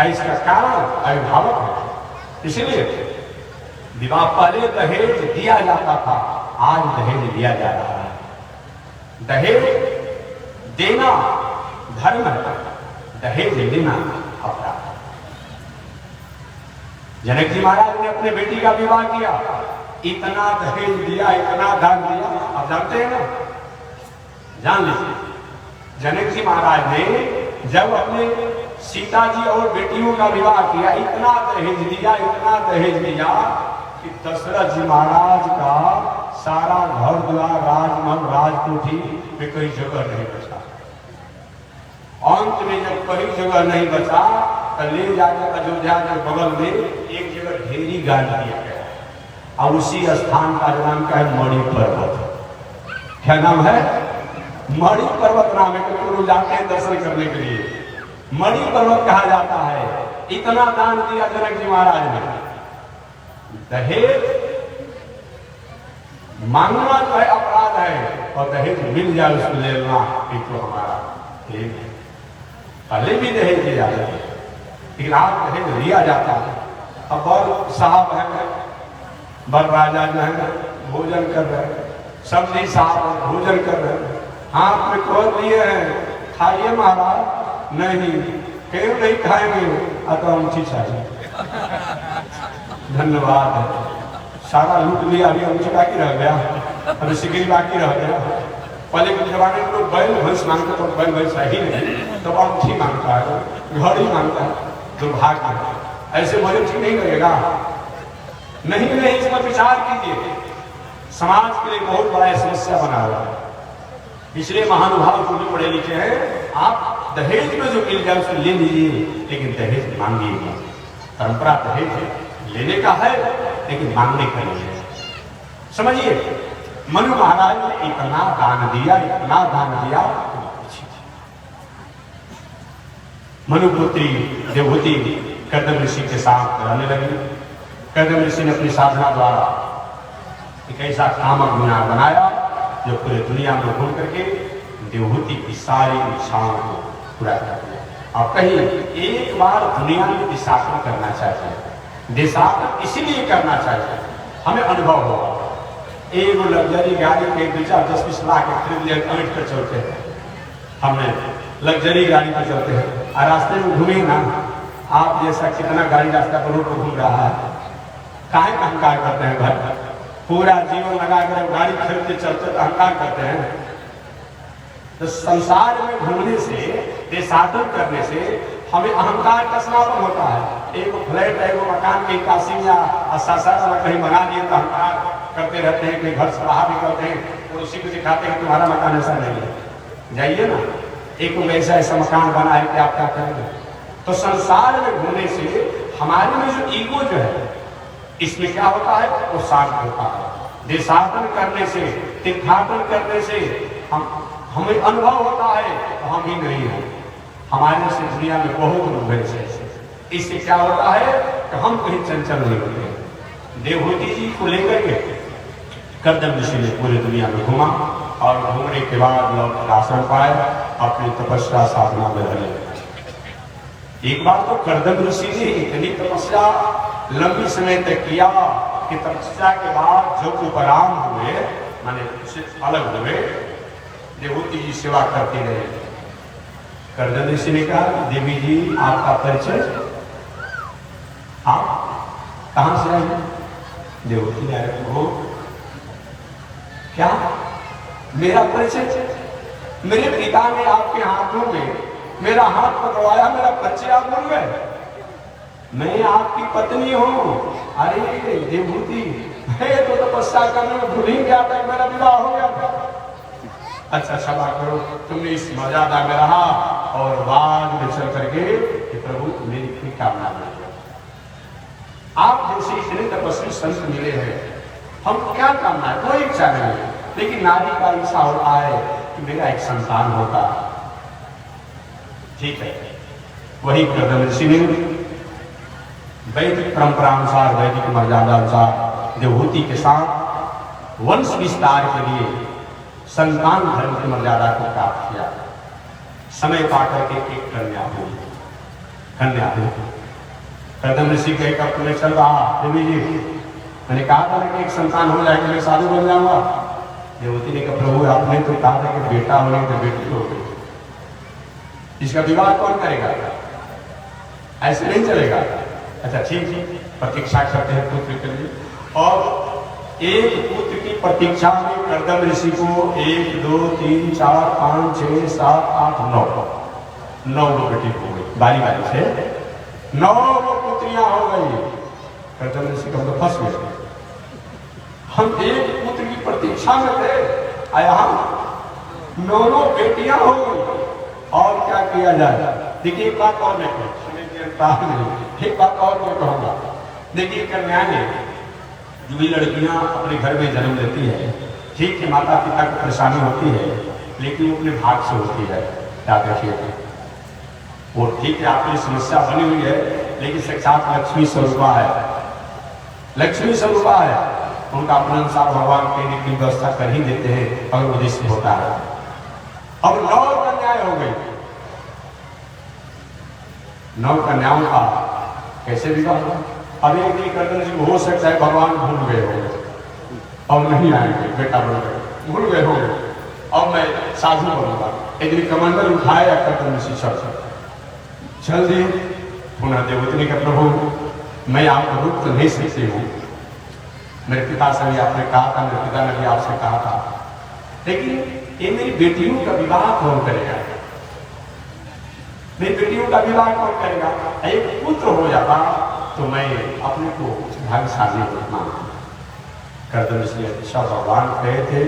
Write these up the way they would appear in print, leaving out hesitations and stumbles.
इसका कारण अभिभावक है। इसलिए विवाह पहले दहेज दिया जाता था, आज दहेज लिया जा रहा है। दहेज देना धर्म है, दहेज लेना अपराध है। जनक जी महाराज ने अपने बेटी का विवाह किया, इतना दहेज दिया, इतना दान दिया। आप जानते हैं ना, जान लीजिए, जनक जी महाराज ने जब अपने सीता जी और बेटियों का विवाह किया, इतना दहेज दिया, इतना दहेज दिया कि दशरथ जी महाराज का सारा घर द्वार, राजमहल, राजकोठी में कोई जगह नहीं बचा। अंत में जब कहीं जगह नहीं बचा तो ले जाकर अयोध्या के बगल में एक जगह ढेरी गाड़ दिया गया, और उसी स्थान का नाम क्या है? मणि पर्वत। क्या नाम है? मणि पर्वत नाम है। तो लोग जाते हैं दर्शन करने के लिए, मणि पर्वत कहा जाता है। इतना दान दिया जनक जी महाराज ने। दहेज मांगना जो है अपराध है, और दहेज मिल जाए उसको लेना ये तो हमारा एक है। पहले भी दहेज दिया जाता है, लेकिन आज दहेज लिया जाता है। अब बर साहब है, बर राजा जो है भोजन कर रहे हैं, सब्जी साहब भोजन कर रहे हैं, हाथ में खोल लिए हैं, खाइए महाराज। नहीं, क्यों नहीं खाएंगे? अकाउंटी चाहिए। धन्यवाद है, सारा लूट लिया, अभी अंश बाकी रह गया, अभी सिकरी बाकी रह गया। पहले के जमाने में लोग बैल भैंस मांगते तो बैल भैंस ही नहीं, तो अंठी मांगता है, घड़ी मांगता है। दुर्भाग्य है, ऐसे भोजन ठीक नहीं लगेगा। नहीं, इस पर विचार कीजिए, समाज के लिए बहुत बड़ा समस्या बना हुआ है। इसलिए महानुभाव जो भी पढ़े लिखे हैं, आप दहेज में जो मिल जाए उसको ले लीजिए, लेकिन दहेज मांगिए नहीं। परंपरा दहेज लेने का है, लेकिन मांगने का नहीं है। समझिए, मनु महाराज ने इतना दान दिया, इतना दान दिया। मनुपुत्री देवहूति कर्दम ऋषि के साथ रहने लगी। कर्दम ऋषि ने अपनी साधना द्वारा एक ऐसा कामक मीनार बनाया जो पूरे दुनिया में घूम करके देवहूति की सारी इच्छाओं को पूरा कर दिया। और कहीं एक बार दुनिया में देशाटन करना चाहिए। देशाटन इसीलिए करना चाहिए, हमें अनुभव होगा। एक लग्जरी गाड़ी के 10-20 लाख खरीद लिया, अमिट कर चलते हैं। हमने लग्जरी गाड़ी पर चलते हैं, और रास्ते में घूमे ना, आप जैसा कितना गाड़ी रास्ता पर रोड पर घूम रहा है, काहे का अहंकार करते हैं? घर पूरा जीवन लगा कर गाड़ी खरीदते चलते तो अहंकार करते हैं। तो संसार में घूमने से, देशाटन करने से हमें अहंकार का समापन होता है। एक फ्लैट है, वो मकान कहीं काशी या सासाराम कहीं बना दिए तो अहंकार करते रहते हैं, कहीं घर से बाहर निकलते हैं और उसी को दिखाते हैं तुम्हारा मकान ऐसा नहीं है, जाइए ना, एक वैसा ऐसा मकान बना है कि आप क्या करेंगे? तो संसार में घूमने से हमारे में जो ईगो जो है, इसमें क्या होता है? वो शांत होता है। देशाटन करने से, तीर्थाटन करने से हमें अनुभव होता है तो हम ही नहीं हैं, हमारे से दुनिया में बहुत लोग हैं। इससे क्या होता है कि हम कहीं चंचल नहीं होते। देवहूति जी को लेकर के कर्दम ऋषि ने पूरी दुनिया में घूमा, और घूमने के बाद लोग आश्रम पाए, अपनी तपस्या साधना में रहे। एक बार तो कर्दम ऋषि ने इतनी तपस्या लंबी समय तक किया कि तपस्या के बाद जो उपराम हुए, माने उससे अलग हुए, देवहूति जी सेवा करते रहे। कर्दम ऋषि ने कहा, देवी जी आपका परिचय, आप कहां से आए? देवहूति ने कहा, क्या मेरा परिचय? मेरे पिता ने आपके हाथों में मेरा हाथ पकड़वाया, मेरा परिचय आप भूल गए? मैं आपकी पत्नी हूं। अरे देवहूति, मैं तो तपस्या करने में भूल ही गया था, मेरा विवाह हो गया था। अच्छा क्षमा करो, तुमने इस मर्यादा में रहा, और बाद में चल करके कि प्रभु मेरी कोई कामना नहीं। आप जैसे इतने तपस्वी संत मिले हैं, हम क्या कामना है? कोई इच्छा नहीं है, लेकिन नारी का इच्छा होता है कि मेरा एक संतान होता। ठीक है, वही कर्दम ऋषि ने वैदिक परंपरा अनुसार, वैदिक मर्यादा अनुसार देवहूति के साथ वंश विस्तार के लिए संतान धर्म की मर्यादा को प्राप्त किया। समय पाकर के एक कन्या हुई। कन्या कर्दम ऋषि के कब तुम्हें चल रहा देवी जी, मैंने कहा था कि एक संतान हो जाएगी मैं साधु बन जाऊंगा। देवती ने कहा प्रभु आपने तो कहा था कि बेटा होने तो बेटी हो गई, इसका विवाह कौन करेगा, ऐसे नहीं चलेगा। अच्छा ठीक है, प्रतीक्षा करते हैं पुत्र के लिए। और एक पुत्र की प्रतीक्षा में कर्दम ऋषि को 1 2 3 4 5 6 7 8 9 बेटी हो गई, बारी बारी से 9 पुत्रियां हो गई। कर्दम ऋषि को तो फंस गए, हम एक पुत्र की प्रतीक्षा में थे, यहाँ 9 बेटियां हो गई। और क्या किया जाए? देखिए एक बात और मैं एक बात और मैं कहूँगा। देखिए कन्या ने जो भी लड़कियां अपने घर में जन्म लेती है, ठीक है माता पिता को परेशानी होती है, लेकिन वो अपने भाग से होती है। याद रखिए वो ठीक है आपकी समस्या बनी हुई है, लेकिन साक्षात लक्ष्मी स्वरूपा है, लक्ष्मी स्वरूपा है। उनका अपने अनुसार भगवान कहने की व्यवस्था कर ही देते हैं अगर उद्देश्य होता है। अब 9 कन्याएं हो गई, 9 कन्याओं का कैसे विवाह हुआ? अब एक दिन कर्दम ऋषि हो सकता है भगवान भूल गए होंगे और नहीं आएंगे, बेटा बन गए, भूल गए होंगे, अब मैं साधु बनूंगा। एक दिन कमंडल उठाया कर्दम ऋषि चल दिए। पुनः देवती ने कहा प्रभु मैं आपको रुक तो नहीं सकती हूँ, मेरे पिता से भी आपने कहा था, मेरे पिता ने भी आपसे कहा था, लेकिन ये मेरी बेटियों का विवाह कौन करेगा, मेरी बेटियों का विवाह कौन करेगा? एक पुत्र हो जाता तो मैं अपने को भाग्यशाली मानता। कर्दम ऋषि अच्छा भगवान कहे थे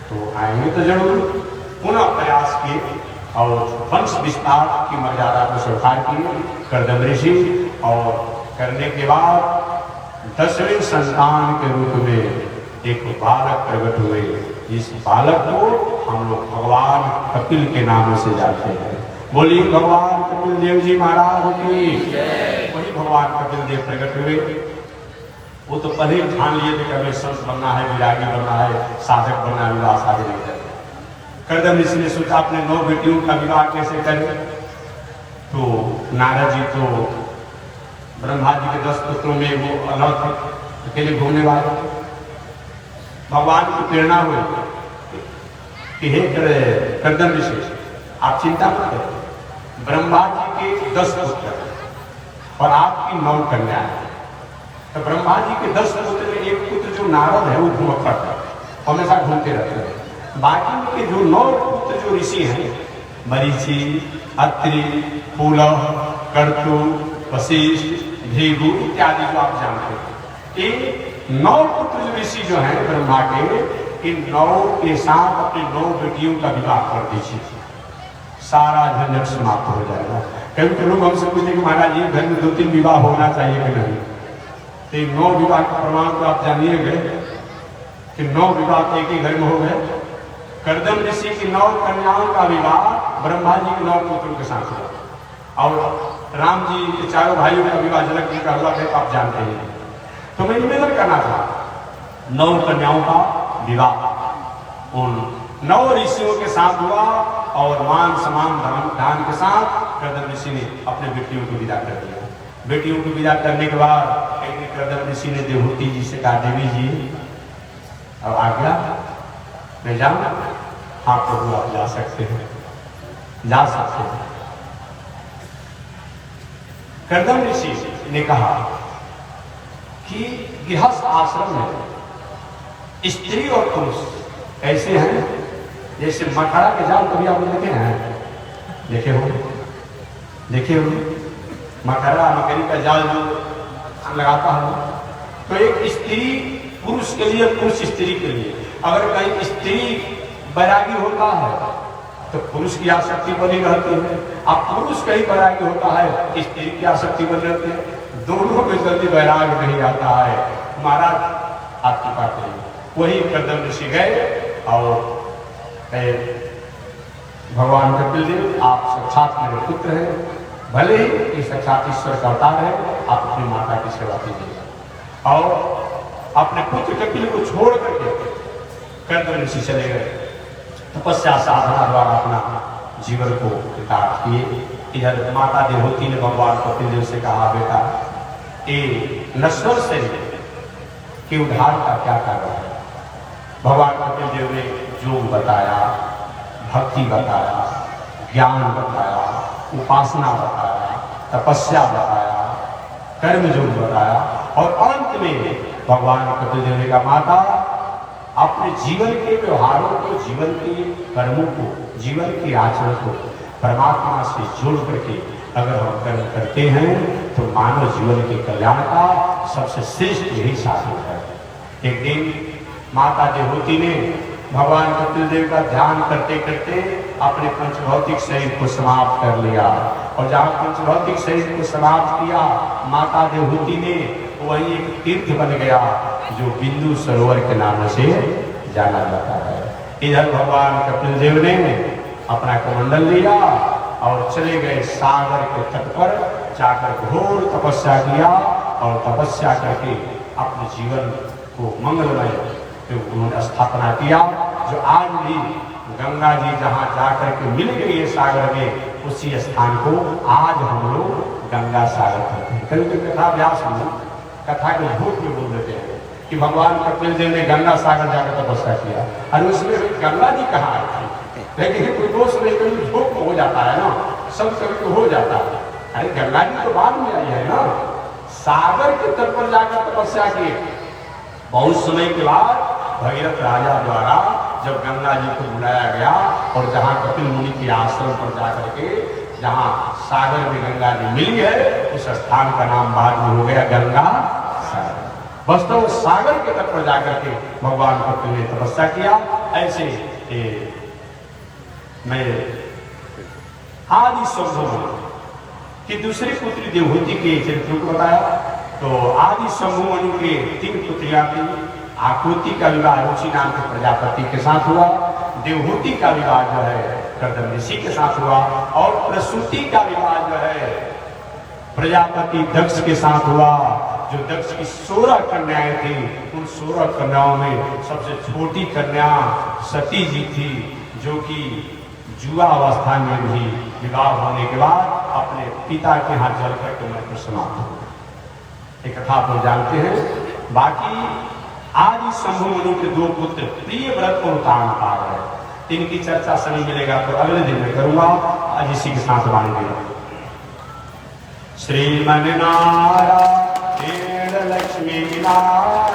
तो आएंगे तो जरूर। पुनः प्रयास किए और वंश विस्तार की मर्यादा को स्वीकार किए कर्दम ऋषि, और करने के बाद 10वें संतान के रूप में एक बालक प्रकट हुए। इस बालक को हम लोग भगवान कपिल के नाम से जानते हैं। बोलिए भगवान कपिल देव जी महाराज की। वही भगवान कपिल देव प्रकट हुए। वो तो पहले ठान लिए थे कि हमें संत बनना है, विरागी बनना है, साधक बनना है, विवाह शादी नहीं करना। कर्दम ऋषि ने सोचा अपने 9 बेटियों का विवाह कैसे करें। तो नारद जी तो ब्रह्मा जी के 10 पुत्रों में वो अलग थे, अकेले घूमने वाले थे। भगवान की प्रेरणा हुई कि हे कर्दम ऋषि आप चिंता मत करें, ब्रह्मा जी के 10 पुत्र और आपकी 9 कन्या है। तो ब्रह्मा जी के 10 पुत्र में एक पुत्र जो नारद है वो घुमक्कड़ है, हमेशा घूमते रहते हैं। बाकी के जो 9 पुत्र जो ऋषि हैं, मरीचि, अत्रि, पुलह, कर्तु, वशिष्ठ, भृगु इत्यादि जो आप जानते हैं, इन 9 पुत्र जो ऋषि जो हैं ब्रह्मा के, इन 9 के साथ अपनी 9 बेटियों का विवाह कर दीजिए, सारा झंझट समाप्त हो जाएगा। कभी कभी लोग हमसे पूछते कि महाराज ये घर में 2-3 विवाह होना चाहिए कि नहीं? तो 9 विवाह का प्रमाण तो आप जानिए गए कि 9 विवाह एक ही घर में हो गए। कर्दम ऋषि की 9 कन्याओं का विवाह ब्रह्मा जी के 9 पुत्रों के साथ हुआ, और राम जी के 4 भाइयों का विवाह जनक जी का हुआ है, तो आप जानते हैं। तो मैं निवेदन करना था 9 कन्याओं का विवाह उन 9 ऋषियों के साथ हुआ, और मान सम्मान दान के साथ कर्दम ऋषि ने अपने बेटियों को विदा कर दिया। बेटियों को विदा करने के बाद एक दिन कर्दम ऋषि ने देवहूति जी से कहा देवी जी अब आज्ञा मैं जाऊँ? हाँ प्रभु आप जा सकते हैं, जा सकते हैं। कर्दम ऋषि ने कहा कि गृहस्थ आश्रम में स्त्री और पुरुष ऐसे हैं जैसे मकड़ा के जाल कभी आप देखे हैं? देखे हो मकड़ा मकड़ी का जाल जो लगाता है, तो एक स्त्री पुरुष के लिए, पुरुष स्त्री के लिए। अगर कहीं स्त्री बैरागी होता है तो पुरुष की आसक्ति बनी रहती है, अब पुरुष कहीं बैरागी होता है स्त्री की आसक्ति बनी रहती है। दोनों में जल्दी बैराग नहीं आता है। महाराज आपकी बात नहीं। वही कर्दम ऋषि गए और भगवान कपिल देव आप साक्षात मेरे पुत्र हैं, भले ही साक्षात ईश्वर का अवतार है, आप अपनी माता की सेवा कीजिएगा। और अपने पुत्र कपिल को छोड़ करके कर्दम ऋषि चले गए, तपस्या साधना द्वारा अपना जीवन को काट किए। इधर माता देवहूति ने भगवान कपिलदेव से कहा, बेटा ये नश्वर शरीर के उद्धार का क्या कारण है? भगवान कपिलदेव ने योग बताया, भक्ति बताया, ज्ञान बताया, उपासना बताया, तपस्या बताया, कर्म योग बताया और अंत में भगवान कपिलदेव ने कहा, माता अपने जीवन के व्यवहारों को, जीवन के कर्मों को, जीवन के आचरण को परमात्मा से जोड़ करके अगर हम कर्म करते हैं तो मानव जीवन के कल्याण का सबसे श्रेष्ठ यही साधन है। एक दिन माता देवहूति ने भगवान कपिलदेव का ध्यान करते करते अपने पंचभौतिक शरीर को समाप्त कर लिया और जहाँ पंचभौतिक शरीर को समाप्त किया, माता देवहूति ने वही एक तीर्थ बन गया जो बिंदु सरोवर के नाम से जाना जाता है। इधर भगवान कपिलदेव ने अपना कमंडल लिया और चले गए सागर के तट पर, जाकर घोर तपस्या किया और तपस्या करके अपने जीवन को मंगलमय उन्होंने स्थापना किया। जो आज भी गंगा जी जहाँ जाकर के मिल गई है सागर में, उसी स्थान को आज हम लोग गंगा सागर कहते हैं। कभी कभी कथा व्यास में कथा के झूठ में बोल देते हैं कि भगवान कपिलदेव ने गंगा सागर जाकर तपस्या किया, और उसमें गंगा जी कहाँ आई थी? लेकिन कोई दोष नहीं, कभी झूठ में हो जाता है ना, सब कभी तो हो जाता है। अरे गंगा जी तो बाद में आई है ना, सागर के तट पर जाकर तपस्या किए। बहुत समय के बाद भगीरथ राजा द्वारा जब गंगा जी को बुलाया गया और जहाँ कपिल मुनि के आश्रम पर जाकर के जहाँ सागर में गंगा जी मिली है, उस स्थान का नाम बाद में हो गया गंगा सागर। वास्तव सागर के तट पर जाकर के भगवान कपिल ने तपस्या किया। ऐसे मैं आदि शंभु की दूसरी पुत्री देवहूति के चरित्र को बताया। तो आदि शंभु मनु के 3 पुत्रियां थी। आकृति का विवाह रुचि नाम के प्रजापति के साथ हुआ, देवहूति का विवाह जो है कर्दम ऋषि के साथ हुआ, और प्रसूति का विवाह जो है प्रजापति दक्ष के साथ हुआ। जो दक्ष की 16 कन्याएं थी, उन 16 कन्याओं में सबसे छोटी कन्या सती जी थी, जो कि जुआ अवस्था में भी विवाह होने के बाद अपने पिता के हाथ जल करके मृत्यु समाप्त हो गई। एक कथा आप जानते हैं। बाकी आदि शंभु मनु के 2 पुत्र प्रिय व्रत को उतान पा गए। इनकी चर्चा समय मिलेगा तो अगले दिन में करूंगा। आज इसी के साथ बांधेंगे। श्रीमन नारायण लक्ष्मी नारायण